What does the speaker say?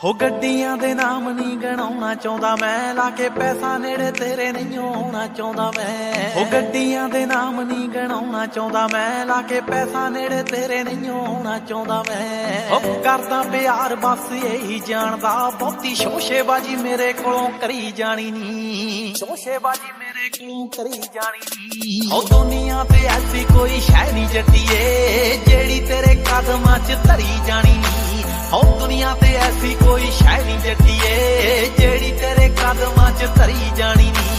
ਹੋ ਗੱਡੀਆਂ ਦੇ ਨਾਮ ਨਹੀਂ ਗਣਾਉਣਾ ਚਾਹੁੰਦਾ ਮੈਂ, ਲਾ ਕੇ ਪੈਸਾ ਨੇੜੇ ਤੇਰੇ ਨਹੀਂ ਆਉਣਾ ਚਾਹੁੰਦਾ ਮੈਂ। ਹੋ ਗੱਡੀਆਂ ਦੇ ਨਾਮ ਨਹੀਂ ਗਣਾਉਣਾ ਚਾਹੁੰਦਾ ਮੈਂ, ਲਾ ਕੇ ਪੈਸਾ ਨੇੜੇ ਤੇਰੇ ਨਹੀਂ ਆਉਣਾ ਚਾਹੁੰਦਾ ਮੈਂ। ਹੋ ਕਰਦਾ ਪਿਆਰ ਬਸ ਇਹੀ ਜਾਣਦਾ, ਬਹੁਤੀ ਸ਼ੋਸ਼ੇਬਾਜੀ ਮੇਰੇ ਕੋਲੋਂ ਕਰੀ ਜਾਣੀ ਨੀ, ਸ਼ੋਸ਼ੇਬਾਜੀ ਮੇਰੇ ਕੋਲੋਂ ਕਰੀ ਜਾਣੀ ਨੀ। ਹੋ ਦੁਨੀਆ ਤੇ ਐਸੀ ਕੋਈ ਸ਼ੈ ਨਹੀਂ ਜੱਟੀਏ, ਜਿਹੜੀ ਤੇਰੇ ਕਦਮਾਂ 'ਚ ਧਰੀ ਜਾਣੀ ਨੀ। ਹੋ ਦੁਨੀਆ ਤੇ ਐਸੀ ਕੋਈ ਸ਼ੈ ਨਹੀਂ ਜੱਟੀਏ, ਜਿਹੜੀ ਤੇਰੇ ਕਦਮਾਂ 'ਚ ਧਰੀ ਜਾਣੀ ਨੀ।